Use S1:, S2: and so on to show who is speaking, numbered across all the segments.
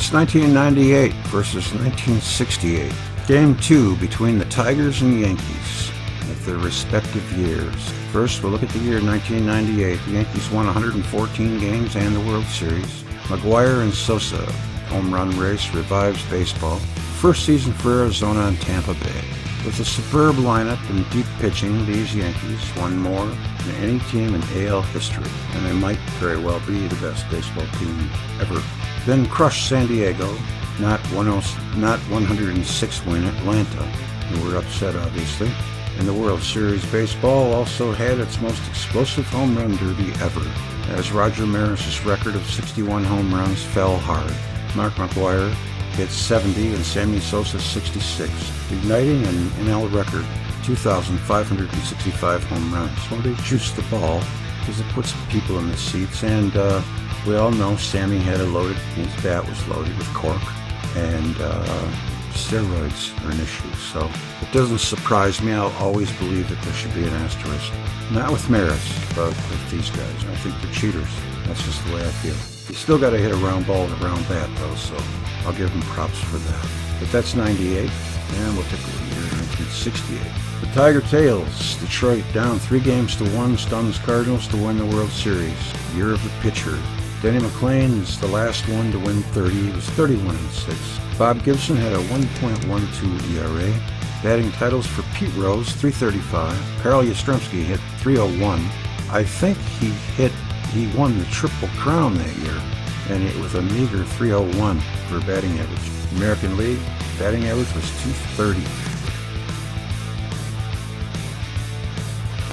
S1: It's 1998 versus 1968. Game 2 between the Tigers and Yankees with their respective years. First, we'll look at the year 1998. The Yankees won 114 games and the World Series. McGwire and Sosa home run race revives baseball. First season for Arizona and Tampa Bay. With a superb lineup and deep pitching, these Yankees won more than any team in AL history, and they might very well be the best baseball team ever. Then crushed San Diego, not 106 win Atlanta, who were upset obviously. And the World Series baseball also had its most explosive home run derby ever, as Roger Maris's record of 61 home runs fell hard. Mark McGwire hit 70 and Sammy Sosa 66, igniting an NL record 2,565 home runs. Well, they juiced the ball because it puts people in the seats, and we all know Sammy had his bat was loaded with cork, and steroids are an issue, so it doesn't surprise me. I'll always believe that there should be an asterisk. Not with Maris, but with these guys. I think they're cheaters. That's just the way I feel. You still got to hit a round ball with a round bat, though, so I'll give them props for that. But that's 98, and we'll take a look at the year 1968. The Tiger Tails, Detroit, down 3-1, stuns Cardinals to win the World Series. Year of the pitcher. Denny McLain is the last one to win 30. He was 31-6. Bob Gibson had a 1.12 ERA. Batting titles for Pete Rose, 335. Carl Yastrzemski hit 301. I think he won the Triple Crown that year, and it was a meager 301 for batting average. American League batting average was 230.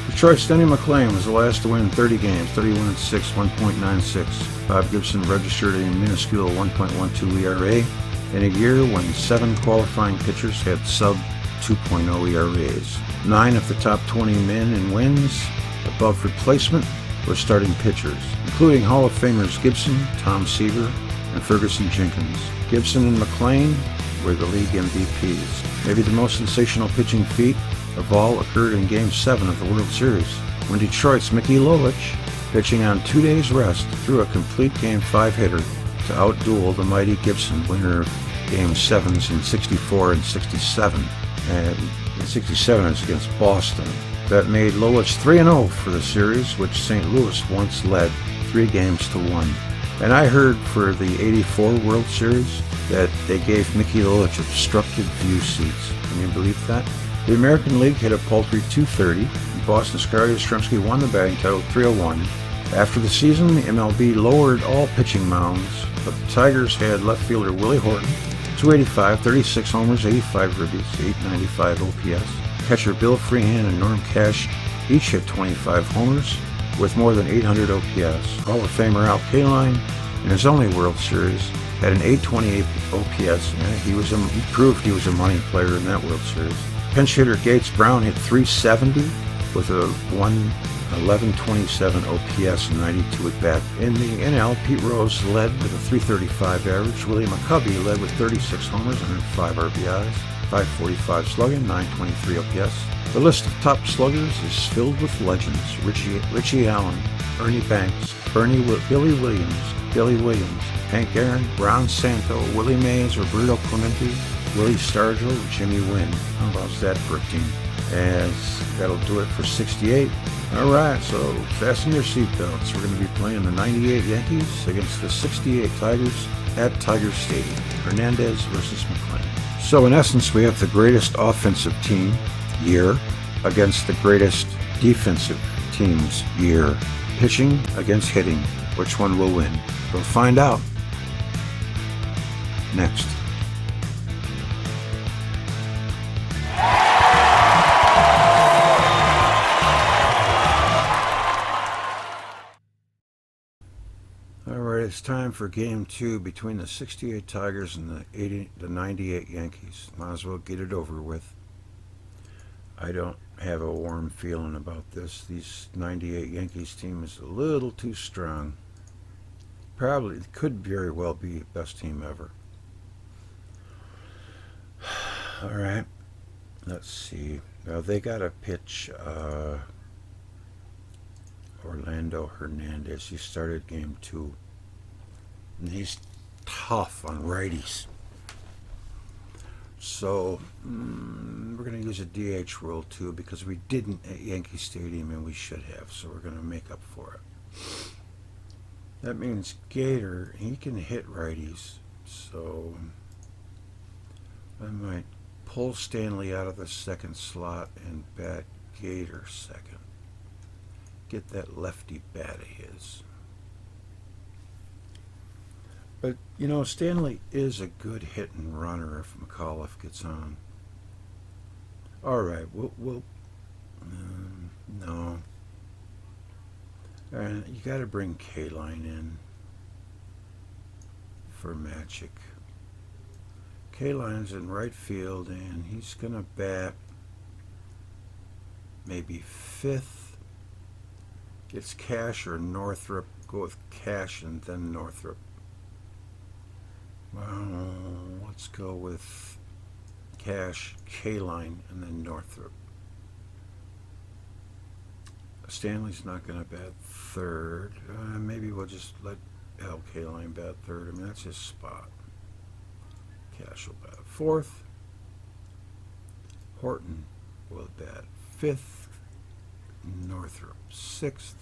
S1: Detroit's Denny McLain was the last to win 30 games, 31-6, 1.96. Bob Gibson registered a minuscule 1.12 ERA in a year when 7 qualifying pitchers had sub 2.0 ERAs. 9 of the top 20 men in wins above replacement were starting pitchers, including Hall of Famers Gibson, Tom Seaver, and Ferguson Jenkins. Gibson and McLain were the league MVPs. Maybe the most sensational pitching feat of all occurred in Game 7 of the World Series, when Detroit's Mickey Lolich, pitching on 2 days' rest, threw a complete Game 5 hitter to outduel the mighty Gibson, winner of Game 7s in 64 and 67. And in 67 it's against Boston. That made Lolich 3-0 for the series, which St. Louis once led 3-1. And I heard for the 84 World Series that they gave Mickey Lolich obstructed view seats. Can you believe that? The American League hit a paltry 230, and Boston's Carl Yastrzemski won the batting title 301. After the season, the MLB lowered all pitching mounds, but the Tigers had left fielder Willie Horton, 285, 36 homers, 85 ribbies, 895 OPS. Catcher Bill Freehan and Norm Cash each hit 25 homers with more than 800 OPS. Hall of Famer Al Kaline, in his only World Series, had an 828 OPS. Yeah, he proved he was a money player in that World Series. Pinch hitter Gates Brown hit 370 with a 1127 OPS and 92 at bat. In the NL, Pete Rose led with a 335 average. Willie McCovey led with 36 homers, 105 RBIs, 545 slugging, 923 OPS. The list of top sluggers is filled with legends: Richie Allen, Ernie Banks, Billy Williams, Hank Aaron, Ron Santo, Willie Mays, Roberto Clemente, Willie Stargell, Jimmy Wynn. How about that for a team? And that'll do it for 68. All right, so fasten your seatbelts. We're going to be playing the 98 Yankees against the 68 Tigers at Tiger Stadium. Hernandez versus McLain. So in essence, we have the greatest offensive team year against the greatest defensive teams year. Pitching against hitting. Which one will win? We'll find out next. It's time for Game 2 between the 68 Tigers and the 98 Yankees. Might as well get it over with. I don't have a warm feeling about this. These 98 Yankees team is a little too strong. Probably could very well be the best team ever. All right. Let's see. Now they got to pitch Orlando Hernandez. He started Game 2. And he's tough on righties. So we're going to use a DH rule too, because we didn't at Yankee Stadium and we should have. So we're going to make up for it. That means Gator, he can hit righties. So I might pull Stanley out of the second slot and bat Gator second. Get that lefty bat of his. But, you know, Stanley is a good hitting runner if McAuliffe gets on. All right, we'll no. And you got to bring K-Line in for Magic. K-Line's in right field, and he's going to bat maybe fifth. It's Cash or Northrup. Go with Cash and then Northrup. Well, let's go with Cash, K-Line, and then Northrup. Stanley's not going to bat third. Maybe we'll just let L. K-Line bat third. I mean, that's his spot. Cash will bat fourth. Horton will bat fifth. Northrup sixth.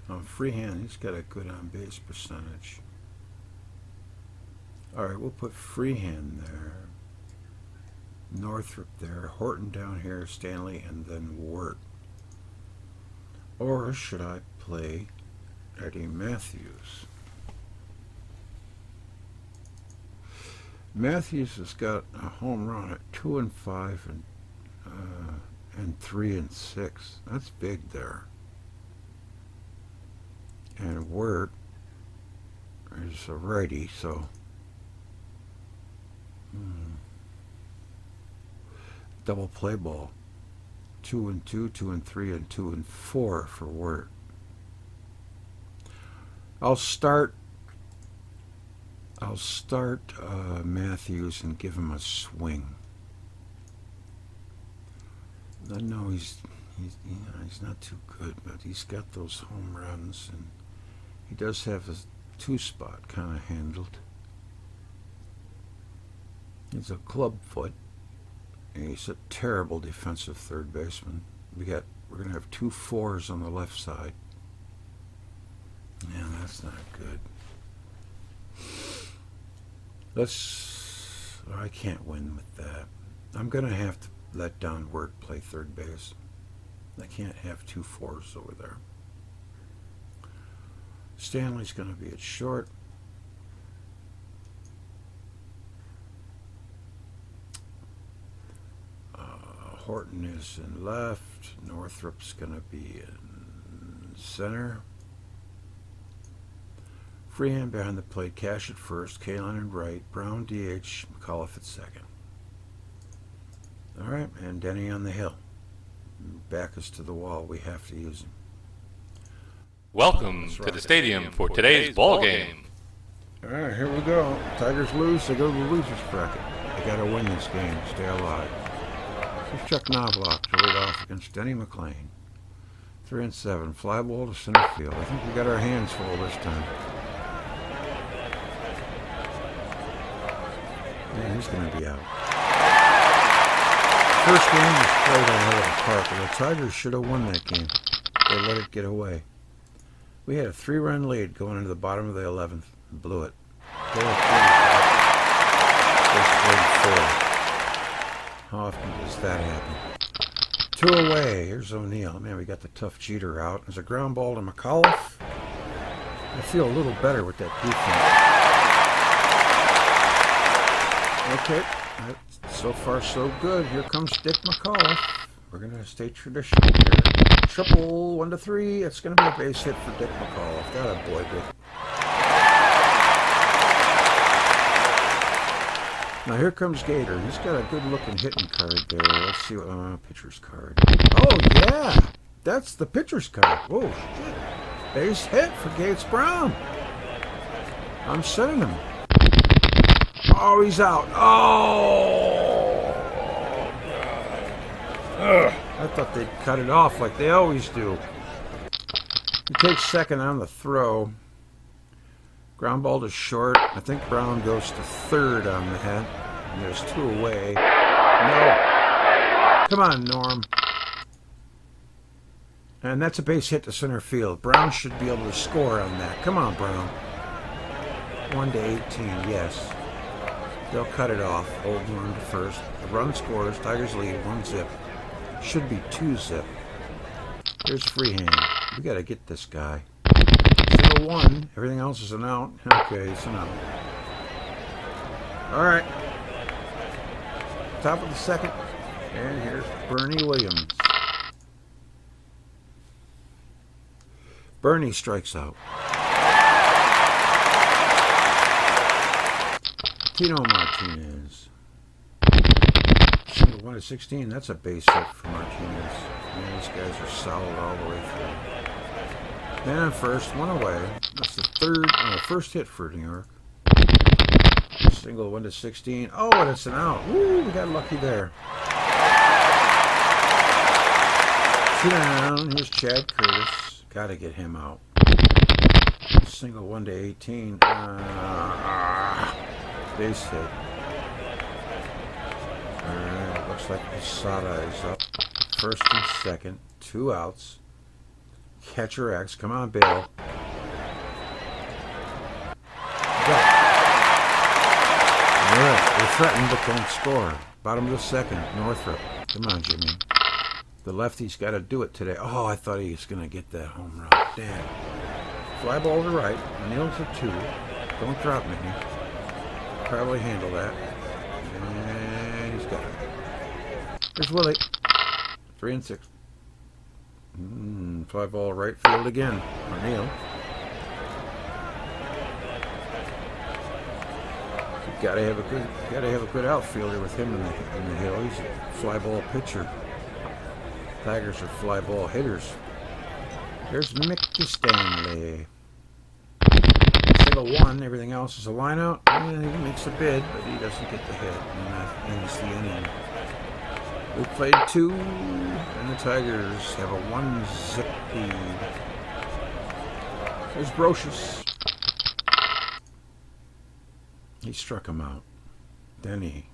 S1: On Freehand, he's got a good on-base percentage. All right, we'll put Freehand there. Northrup there. Horton down here. Stanley, and then Wirt. Or should I play Eddie Matthews? Matthews has got a home run at 2 and 5 and 3 and 6. That's big there. And Wirt is a righty, so double play ball. 2 and 2, 2 and 3, and 2 and 4 for Wirt. I'll start Matthews and give him a swing. I know he's not too good, but he's got those home runs, and he does have his 2-spot kind of handled. He's a club foot. He's a terrible defensive third baseman. We're going to have 2 4s on the left side. Yeah, that's not good. I can't win with that. I'm going to have to let Don Wirt play third base. I can't have 2 4s over there. Stanley's going to be at short. Horton is in left. Northrup's going to be in center. Freehand behind the plate. Cash at first. K-Line at right. Brown DH. McAuliffe at second. All right, and Denny on the hill. Back us to the wall. We have to use him.
S2: Welcome to the stadium for today's ball game.
S1: All right, here we go. Tigers lose. They go to the losers bracket. They got to win this game. Stay alive. Here's Chuck Knobloch to lead off against Denny McLain. 3 and 7. Fly ball to center field. I think we got our hands full this time. Yeah, he's going to be out. First game was played all over the park, and the Tigers should have won that game. They let it get away. We had a 3-run lead going into the bottom of the 11th and blew it. They were 4. How often does that happen? 2 away. Here's O'Neill. Man, we got the tough Jeter out. There's a ground ball to McAuliffe. I feel a little better with that defense. Okay. So far, so good. Here comes Dick McAuliffe. We're going to stay traditional here. Triple, 1 to 3. It's going to be a base hit for Dick McAuliffe. That a boy, Dick. Now here comes Gator. He's got a good-looking hitting card there. Let's see what pitcher's card. Oh yeah, that's the pitcher's card. Whoa, shit! Base hit for Gates Brown. I'm sending him. Oh, he's out. Oh, God. I thought they'd cut it off like they always do. He takes second on the throw. Ground ball to short. I think Brown goes to third on that. And there's 2 away. No. Come on, Norm. And that's a base hit to center field. Brown should be able to score on that. Come on, Brown. 1-18, yes. They'll cut it off. Hold Norm to first. The run scores. Tigers lead 1-zip. Should be 2-zip. Here's Freehand. We got to get this guy. Single 1. Everything else is an out. Okay, it's an out. All right. Top of the second. And here's Bernie Williams. Bernie strikes out. Tino Martinez. Single 1-16. That's a base hit for Martinez. Man, these guys are solid all the way through. Man on first, 1 away. That's the first hit for New York. Single 1-16. Oh, and it's an out. Woo, we got lucky there. 2 down. Here's Chad Curtis. Got to get him out. Single 1-18. Base hit. Alright, looks like Posada is up. First and second. 2 outs. Catcher X. Come on, Bill. Alright, they threaten but don't score. Bottom of the second. Northrop. Come on, Jimmy. The lefty's got to do it today. Oh, I thought he was going to get that home run. Damn. Fly ball to right. O'Neill's a 2. Don't drop me. Probably handle that. And he's got it. Here's Willie. 3-6. Fly ball right field again. O'Neill. Gotta have a good outfielder with him in the hill. He's a fly ball pitcher. Tigers are fly ball hitters. There's Mickey Stanley. Single 1. Everything else is a line out. And he makes a bid, but he doesn't get the hit. And that ends the inning. We played 2, and the Tigers have a 1-zip lead. There's Brocious. He struck him out. Denny.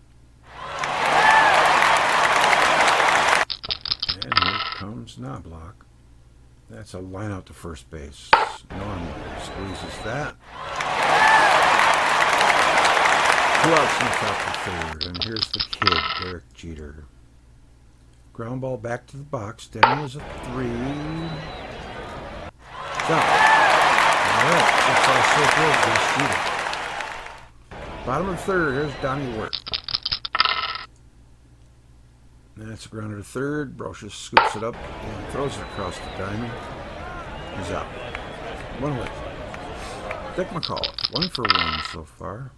S1: And here comes Knobloch. That's a line out to first base. Norman squeezes that. 2 outs in the top of third. And here's the kid, Derek Jeter. Ground ball back to the box. Denny is a 3. So, alright, so far so good against Jeter. Bottom of the third, here's Donnie Wirt. That's a grounder to third. Brocious scoops it up and throws it across the diamond. He's out. 1 away. Dick McAuliffe, 1 for 1 so far.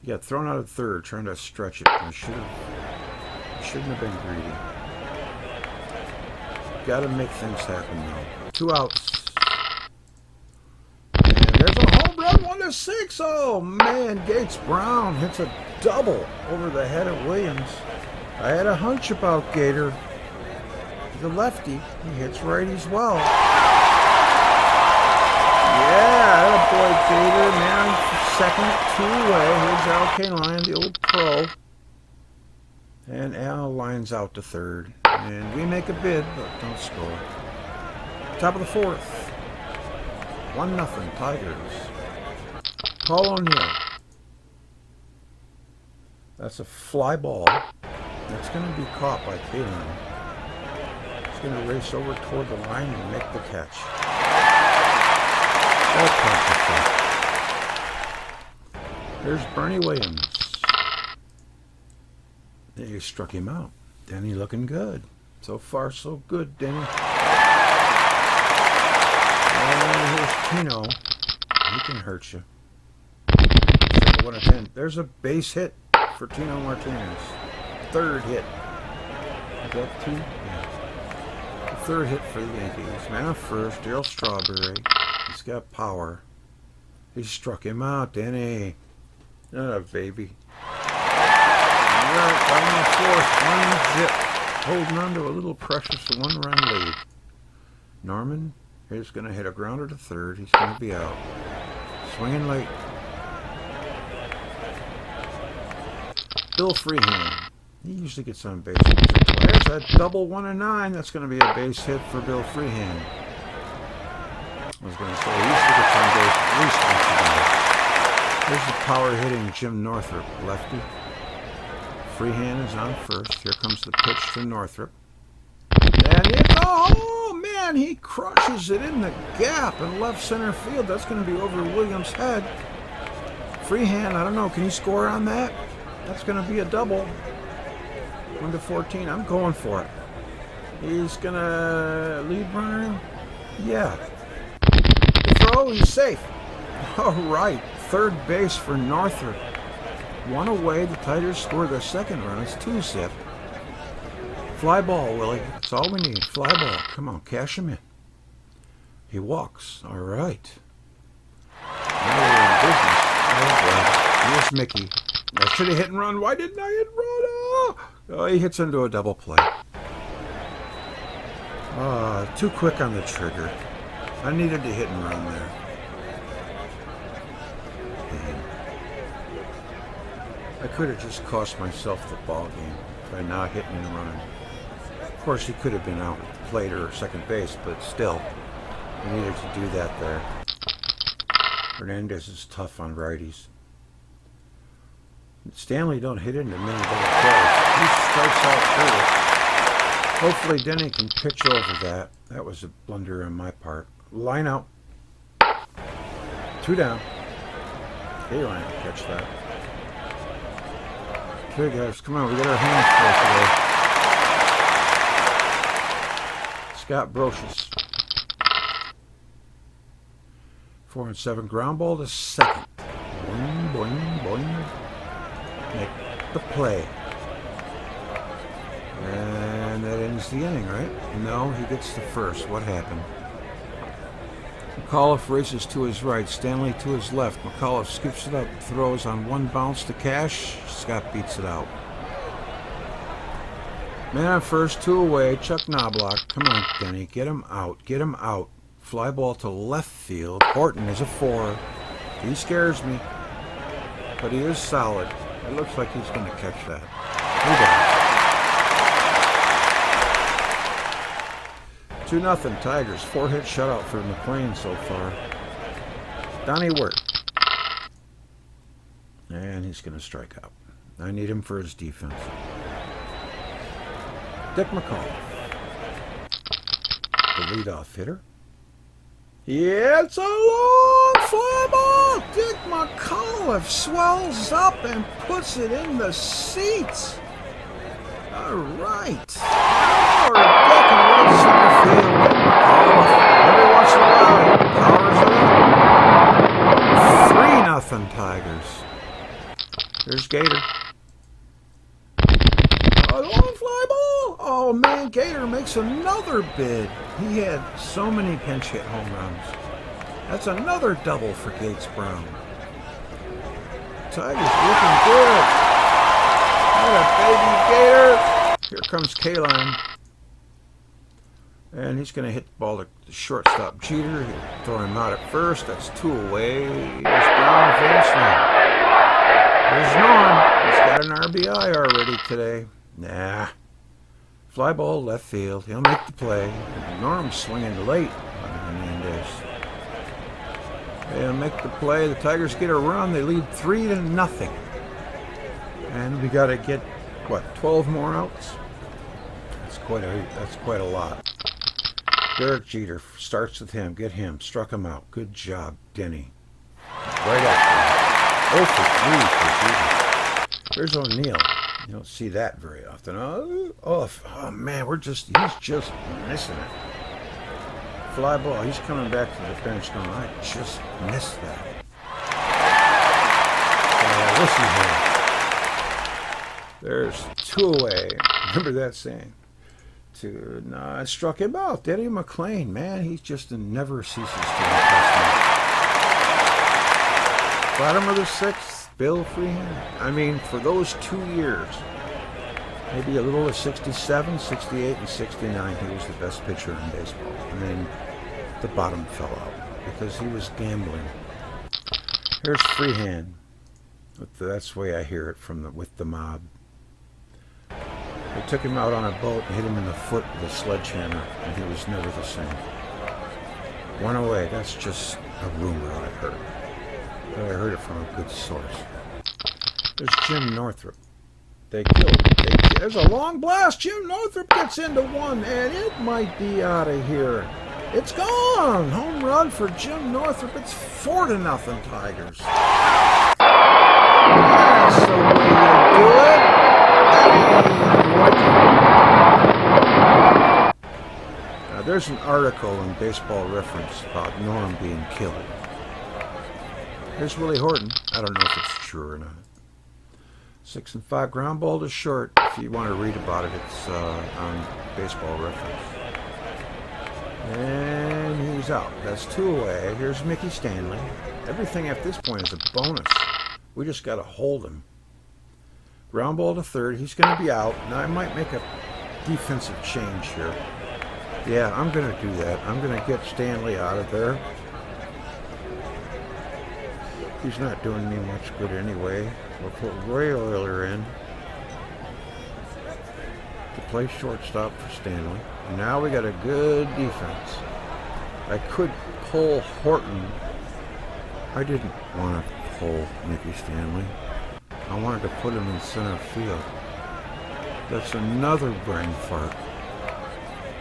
S1: He got thrown out of third, trying to stretch it. I shouldn't have been greedy. Got to make things happen though. 2 outs. And there's a home run, 1-6. Oh man, Gates Brown hits a double over the head of Williams. I had a hunch about Gator. The lefty, he hits righties well. Yeah, that boy Gator, man, second, 2 away. Here's Al Kaline, the old pro. And Al lines out to third. And we make a bid, but don't score. Top of the fourth. 1-0 Tigers. Paul O'Neill. That's a fly ball. That's going to be caught by Kaline. He's going to race over toward the line and make the catch. There's Bernie Williams. You struck him out. Denny looking good. So far, so good, Denny. And here's Tino. He can hurt you. 1-10. There's a base hit for Tino Martinez. Third hit. Is that 2? Yeah. The third hit for the Yankees. Man on first, Darryl Strawberry. He's got power. He struck him out, Denny. Oh, baby. Alright, bottom of the fourth, 1-zip. Holding on to a little precious 1-run lead. Norman is going to hit a grounder to third. He's going to be out. Swinging late. Bill Freehan. He usually gets on base once or twice. There's that double 1 and 9. That's going to be a base hit for Bill Freehan. I was going to say, he usually gets on base at least once a game. There's the power hitting Jim Northrup, lefty. Freehan is on first. Here comes the pitch to Northrup. And oh man, he crushes it in the gap in left center field. That's going to be over Williams' head. Freehan, I don't know, can he score on that? That's going to be a double. 1-14. I'm going for it. He's going to lead runner. Yeah. The throw, he's safe. All right. Third base for Northrup. One away. The Tigers score their second run. It's 2-zip. Fly ball, Willie. That's all we need. Fly ball. Come on, cash him in. He walks. All right. Now we're in business. Oh, boy. Here's Mickey. I should have hit and run. Why didn't I hit and run? Oh, he hits into a double play. Too quick on the trigger. I needed to hit and run there. I could have just cost myself the ball game by not hitting and running. Of course, he could have been out at the plate or second base, but still, I needed to do that there. Hernandez is tough on righties. Stanley don't hit into many double plays. He strikes out first. Hopefully Denny can pitch over that. That was a blunder on my part. Line out. 2 down. K-line can catch that. Okay, guys, come on. We got our hands full today. Scott Brocious. 4-7 ground ball to second. Boing, boing, boing. Make the play. And that ends the inning, right? No, he gets to first. What happened? McAuliffe races to his right, Stanley to his left. McAuliffe scoops it up, throws on one bounce to Cash. Scott beats it out. Man on first, 2 away. Chuck Knobloch. Come on, Denny. Get him out. Get him out. Fly ball to left field. Horton is a 4. He scares me, but he is solid. It looks like he's going to catch that. He does. 2-0 Tigers. 4-hit shutout for McLean so far. Donnie Wirt. And he's going to strike out. I need him for his defense. Dick McAuliffe. The leadoff hitter. Yeah, it's a long fly ball. Dick McAuliffe swells up and puts it in the seats. All right. Power Dick in right center field. Dick McAuliffe. Every once in a while, he powers it up. 3-0 Tigers. There's Gator. A long fly ball. Oh, man, Gator makes another bid. He had so many pinch hit home runs. That's another double for Gates Brown. Tigers looking good. What a baby Gator. Here comes K-line. And he's going to hit the ball to the shortstop Jeter. He'll throw him out at first. That's 2 away. There's Brown advancing. There's Norm. He's got an RBI already today. Nah. Fly ball left field. He'll make the play. Norm's swinging late on Hernandez. They'll make the play. The Tigers get a run. They lead 3-0. And we got to get, what, 12 more outs? That's quite a lot. Derek Jeter starts with him. Get him. Struck him out. Good job, Denny. Right after him. 0 for 3 for Jeter. There's O'Neill. You don't see that very often. Oh man, he's just missing it. Fly ball. He's coming back to the bench going, I just missed that. Listen here. There's 2 away. Remember that saying? I struck him out. Eddie McLean, man, he just never ceases to impress me. Bottom of the 6th. Bill Freehan. I mean, for those 2 years, maybe a little of 67, 68, and 69, he was the best pitcher in baseball. And then the bottom fell out because he was gambling. Here's Freehand. That's the way I hear it with the mob. They took him out on a boat and hit him in the foot with a sledgehammer, and he was never the same. One away. That's just a rumor I heard. But I heard it from a good source. There's Jim Northrup. They killed. There's a long blast. Jim Northrup gets into one, and it might be out of here. It's gone. Home run for Jim Northrup. It's 4-0 Tigers. That's the way you do it. Now, there's an article in Baseball Reference about Norm being killed. Here's Willie Horton. I don't know if it's true or not. 6 and 5 ground ball to short. If you want to read about it, it's on Baseball Reference. And he's out. That's 2 away. Here's Mickey Stanley. Everything at this point is a bonus. We just got to hold him. Ground ball to third. He's going to be out. Now I might make a defensive change here. Yeah, I'm going to do that. I'm going to get Stanley out of there. He's not doing me much good anyway. We'll put Roy Euler in to play shortstop for Stanley. And now we got a good defense. I could pull Horton. I didn't want to pull Mickey Stanley. I wanted to put him in center field. That's another brain fart.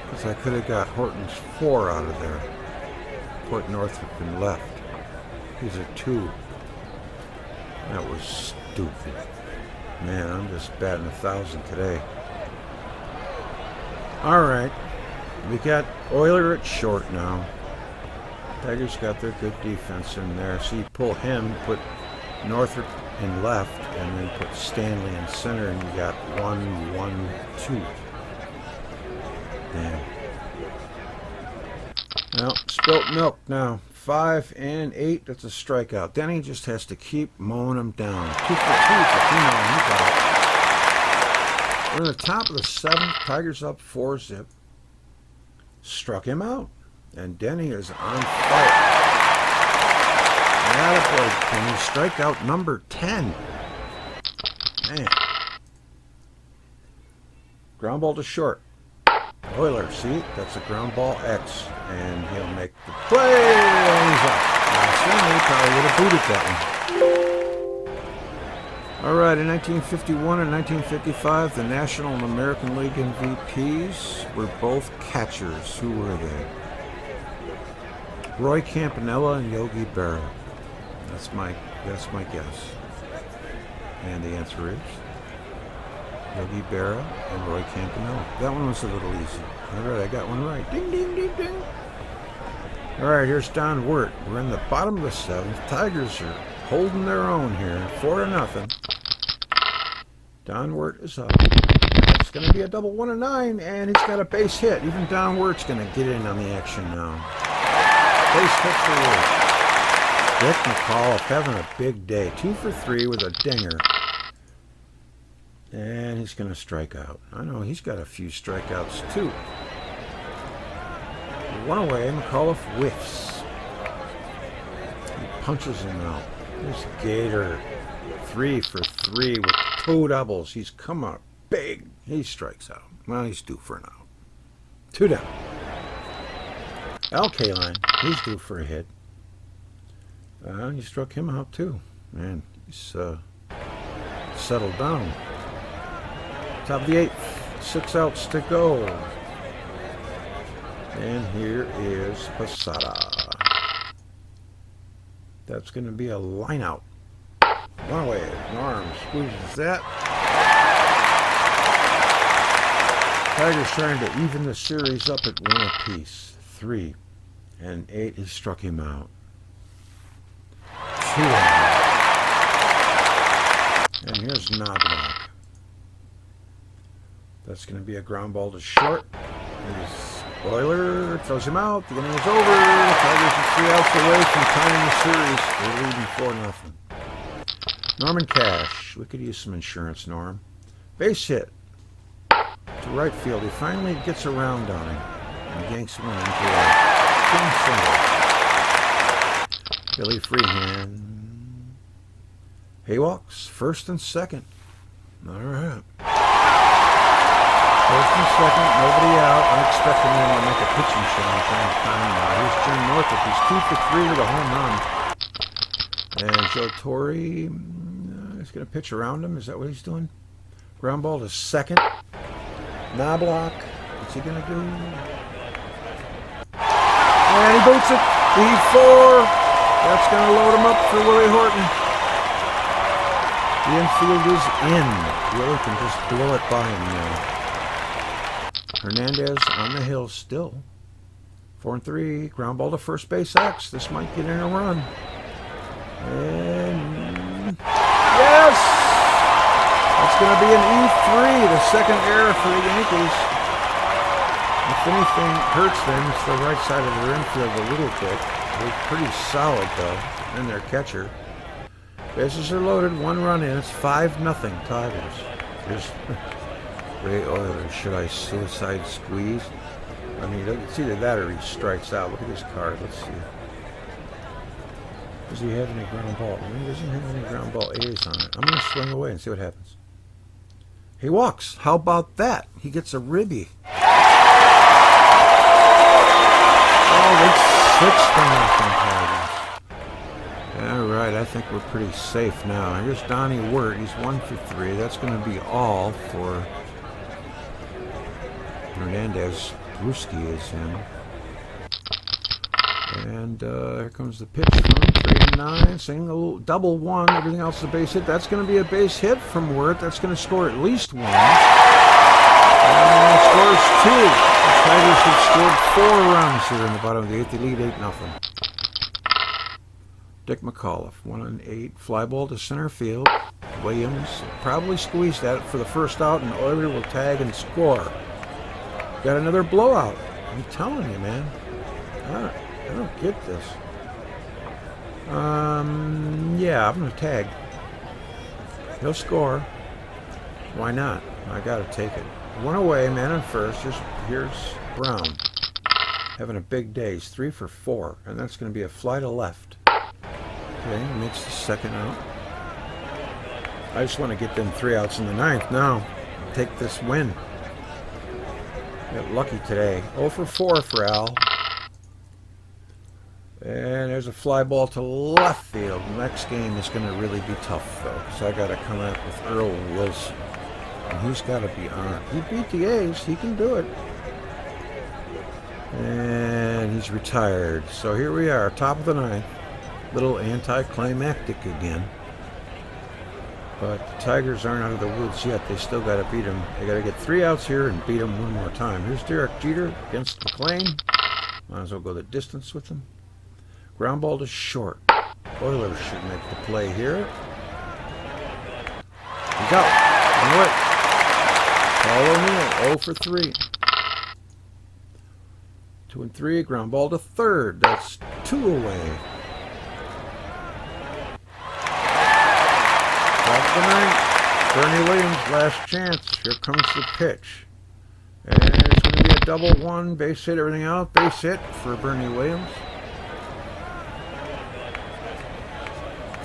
S1: Because I could have got Horton's 4 out of there. Put Northrup in left. He's a 2. That was stupid. Man, I'm just batting 1,000 today. Alright. We got Euler at short now. Tigers got their good defense in there. So you pull him, put Northrup in left, and then put Stanley in center, and you got 1-1-2. Damn. Well, spilt milk now. 5 and 8. That's a strikeout. Denny just has to keep mowing him down. 2 for 2 for Tino. He's out. We're in the top of the 7th. Tigers up 4-zip. Struck him out. And Denny is on fire. Attaboy, Denny. Strikeout number 10. Man. Ground ball to short. Euler, see? That's a ground ball X. And he'll make the play. And he's out. Now, Stanley probably would have booted that one. All right, in 1951 and 1955, the National and American League MVPs were both catchers. Who were they? Roy Campanella and Yogi Berra. That's my guess. And the answer is Yogi Berra and Roy Campanella. That one was a little easy. All right, I got one right. Ding, ding, ding, ding. All right, here's Don Wirt. We're in the bottom of the 7th. Tigers are holding their own here. 4-0. Don Wirt is up. It's going to be a double 1-9, and he's got a base hit. Even Don Wirt's going to get in on the action now. Base hit for Wirt. Rick McAuliffe having a big day. 2 for 3 with a dinger. And he's going to strike out. I know he's got a few strikeouts too. 1 away, McAuliffe whiffs. He punches him out. There's Gator. 3 for 3 with 2 doubles. He's come up big. He strikes out. Well, he's due for an out. 2 down. Al Kaline, he's due for a hit. He struck him out too. Man, he's settled down. Top of the 8th. 6 outs to go. And here is Posada. That's going to be a line out. 1 away. Norm squeezes that. Tigers trying to even the series up at 1 apiece. 3 and 8. He struck him out. 2 out. And here's Knobloch. That's going to be a ground ball to short. Here's Euler throws him out. The inning is over. The Tigers are 3 outs away from tying the series. They're leading 4-0. Norman Cash. We could use some insurance, Norm. Base hit to right field. He finally gets around on him and yanks one into a swing single. Billy Freehand He walks first and second. All right. First and second, nobody out. I'm expecting him to make a pitching change any time now. Here's Jim Northup. He's 2 for 3 with a home run. And Joe Torre is going to pitch around him. Is that what he's doing? Ground ball to second. Knobloch. What's he going to do? And he boots it. B4. That's going to load him up for Willie Horton. The infield is in. Willie can just blow it by him now. Hernandez on the hill still. 4 and 3. Ground ball to first base X. This might get in a run. And yes! That's going to be an E3, the second error for the Yankees. If anything hurts them, it's the right side of their infield a little bit. They're pretty solid, though. And their catcher. Bases are loaded, 1 run in. It's 5-0 Tigers. Here's Ray Oilers. Should I suicide squeeze? I mean, it's either that or he strikes out. Look at his card. Let's see. Does he have any ground ball? He doesn't have any ground ball A's on it. I'm going to swing away and see what happens. He walks. How about that? He gets a ribby. Oh, it's 6-0 Tigers. All right, I think we're pretty safe now. Here's Donnie Wirt. He's 1 for 3. That's going to be all for Hernandez. Brewski is him. And here comes the pitch from 3-9. Single, double 1. Everything else is a base hit. That's going to be a base hit from Wirt. That's going to score at least 1. And scores 2. The Tigers have scored 4 runs here in the bottom of the 8th. They lead 8-0. Dick McAuliffe, 1 and 8. Fly ball to center field. Williams probably squeezed that for the first out, and Euler will tag and score. Got another blowout. I'm telling you, man. I don't get this. Yeah, I'm going to tag. He'll score. Why not? I got to take it. 1 away, man on first. Here's Brown. Having a big day. He's 3 for 4. And that's going to be a fly to left. Okay, he makes the second out. I just want to get them 3 outs in the 9th now. Take this win. Got lucky today. 0 for 4 for Al. And there's a fly ball to left field. Next game is going to really be tough, though, because I got to come up with Earl Wilson. And he's got to be on. He beat the A's. He can do it. And he's retired. So here we are, top of the 9th. Little anticlimactic again. But the Tigers aren't out of the woods yet. They still got to beat them. They got to get 3 outs here and beat them 1 more time. Here's Derek Jeter against McLean. Might as well go the distance with him. Ground ball to short. Oilers should make the play here. He's out. On the way. Paul O'Neill, 0 for 3. 2 and 3. Ground ball to third. That's 2 away. Top of the 9th. Bernie Williams, last chance. Here comes the pitch. And it's going to be a double 1. Base hit, everything out. Base hit for Bernie Williams.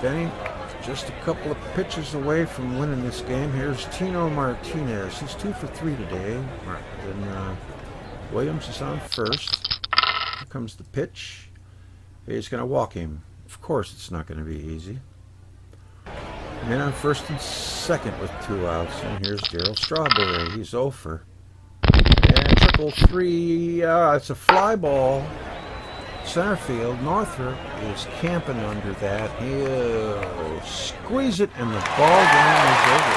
S1: Benny, just a couple of pitches away from winning this game. Here's Tino Martinez. He's 2 for 3 today. Then Williams is on first. Here comes the pitch. He's going to walk him. Of course, it's not going to be easy. Man on first and second with 2 outs. And here's Darryl Strawberry. He's 0 for. And triple 3. It's a fly ball. Center field. Northrop is camping under that. He'll squeeze it, and the ball game is over.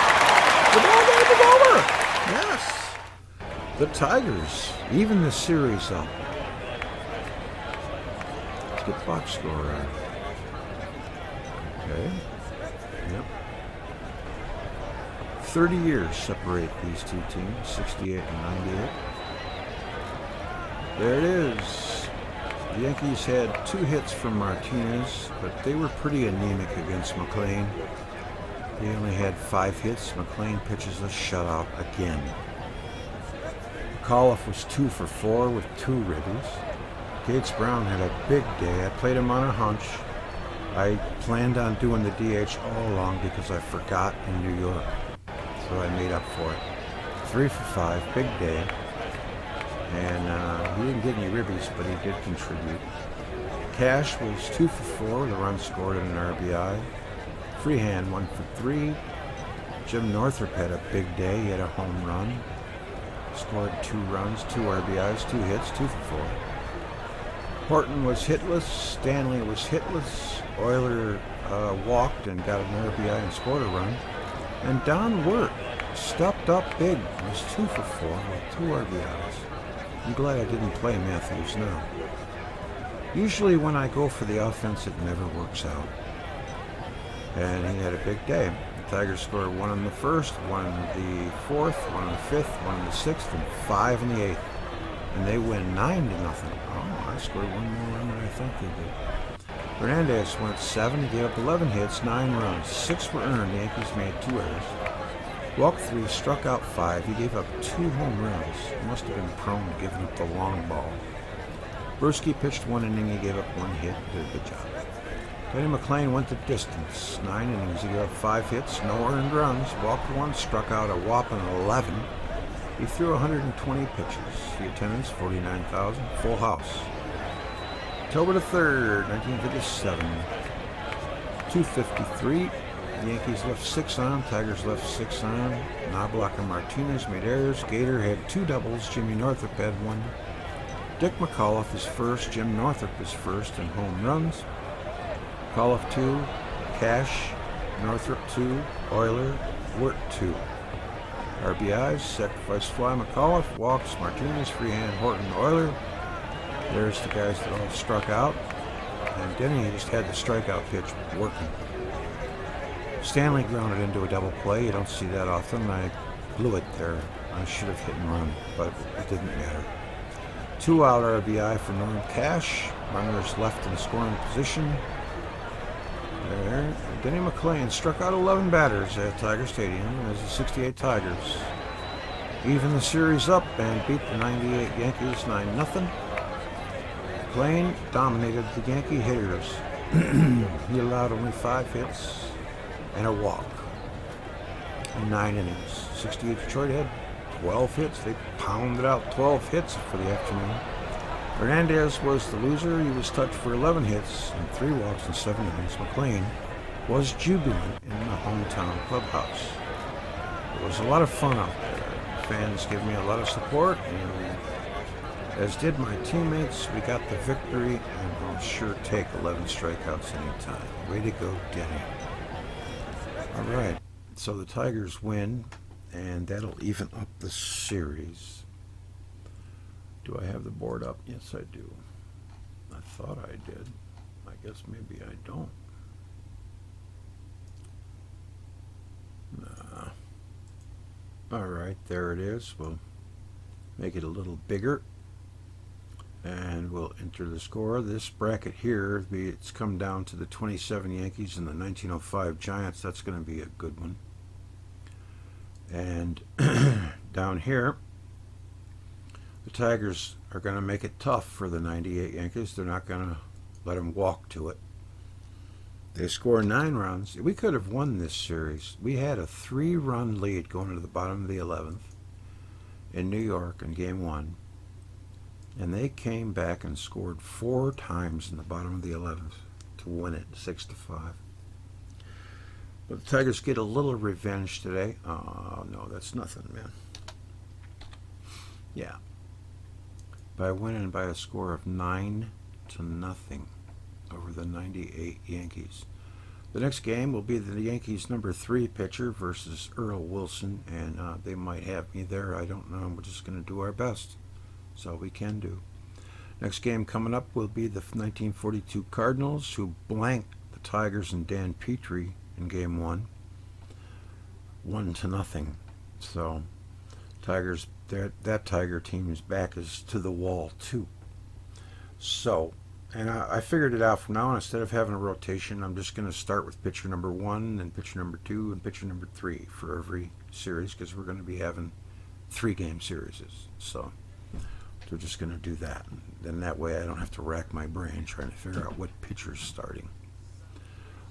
S1: The ball game is over. Yes. The Tigers even the series up. Let's get the box score on. Okay. Yep. 30 years separate these two teams, 68 and 98. There it is. The Yankees had 2 hits from Martinez, but they were pretty anemic against McLean. They only had 5 hits. McLean pitches a shutout again. McAuliffe was 2 for 4 with 2 ribbies. Gates Brown had a big day. I played him on a hunch. I planned on doing the DH all along because I forgot in New York. So I made up for it. 3 for 5, big day. And he didn't get any ribbies, but he did contribute. Cash was 2 for 4 with a run scored and an RBI. Freehand 1 for 3. Jim Northrup had a big day. He had a home run. Scored 2 runs, 2 RBIs, 2 hits, 2 for 4. Horton was hitless. Stanley was hitless. Euler walked and got an RBI and scored a run. And Don Wirt stepped up big. Was 2 for 4 with 2 RBIs. I'm glad I didn't play Matthews now. Usually when I go for the offense, it never works out. And he had a big day. The Tigers scored 1 in the first, 1 in the fourth, 1 in the fifth, 1 in the sixth, and 5 in the eighth. And they win 9-0. Oh, I scored 1 more run than I thought they did. Hernandez went 7. He gave up 11 hits, 9 runs. 6 were earned. The Yankees made 2 errors. Walked 3, struck out 5. He gave up 2 home runs. He must have been prone to giving up the long ball. Bruschi pitched 1 inning. He gave up 1 hit. Did a good job. Denny McLain went the distance. 9 innings. He gave up 5 hits, no earned runs. Walked 1, struck out a whopping 11. He threw 120 pitches. The attendance, 49,000. Full house. October the 3rd, 1957. 2:53. The Yankees left 6 on. Tigers left 6 on. Knobloch and Martinez made errors. Gator had 2 doubles. Jimmy Northrup had 1. Dick McAuliffe is first. Jim Northrup is first in home runs. McAuliffe 2. Cash. Northrup 2. Euler. Wirt 2. RBIs, sacrifice fly, McAuliffe, walks, Martinez, freehand, Horton, Euler. There's the guys that all struck out. And Denny just had the strikeout pitch working. Stanley grounded into a double play. You don't see that often. I blew it there. I should have hit and run, but it didn't matter. 2-out RBI for Norm Cash. Runners left in scoring position. There. Denny McLain struck out 11 batters at Tiger Stadium as the 68 Tigers even the series up and beat the 98 Yankees 9-0. McLain dominated the Yankee hitters. He allowed only 5 hits and a walk in 9 innings. 68 Detroit had 12 hits. They pounded out 12 hits for the afternoon. Hernandez was the loser. He was touched for 11 hits and 3 walks in 7 innings. McLain was jubilant in the hometown clubhouse. It was a lot of fun out there. Fans gave me a lot of support, and as did my teammates. We got the victory, and I'll sure take 11 strikeouts anytime. Way to go, Denny. All right, so the Tigers win, and that'll even up the series. Do I have the board up? Yes, I do. I thought I did. I guess maybe I don't. Nah. All right, there it is. We'll make it a little bigger, and we'll enter the score. This bracket here, it's come down to the 27 Yankees and the 1905 Giants. That's going to be a good one. And down here, the Tigers are going to make it tough for the 98 Yankees. They're not going to let them walk to it. They score 9 runs. We could have won this series. We had a 3-run lead going to the bottom of the 11th in New York in Game 1. And they came back and scored 4 times in the bottom of the 11th to win it 6-5. But the Tigers get a little revenge today. Oh, no, that's nothing, man. Yeah. By winning by a score of 9-0 over the 98 Yankees. The next game will be the Yankees' number 3 pitcher versus Earl Wilson, and they might have me there. I don't know. We're just going to do our best. That's all we can do. Next game coming up will be the 1942 Cardinals, who blanked the Tigers and Dan Petrie in Game 1. 1-0. So, Tigers, that Tiger team's back is to the wall, too. So, and I figured it out from now on. Instead of having a rotation, I'm just going to start with pitcher number 1, and pitcher number 2, and pitcher number 3 for every series, because we're going to be having 3-game series. So we're just going to do that. And then that way I don't have to rack my brain trying to figure out what pitcher's starting.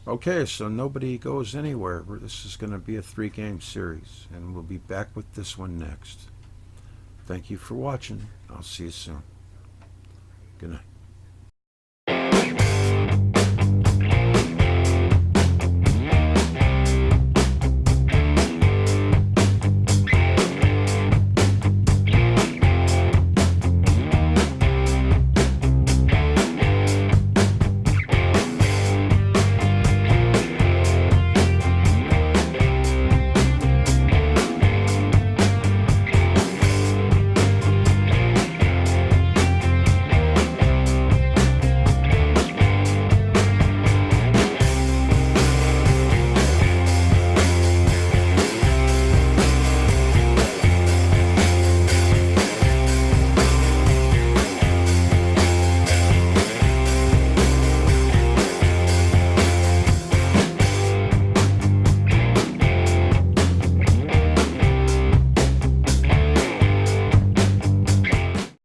S1: Okay, so nobody goes anywhere. This is going to be a 3-game series, and we'll be back with this one next. Thank you for watching. I'll see you soon. Good night.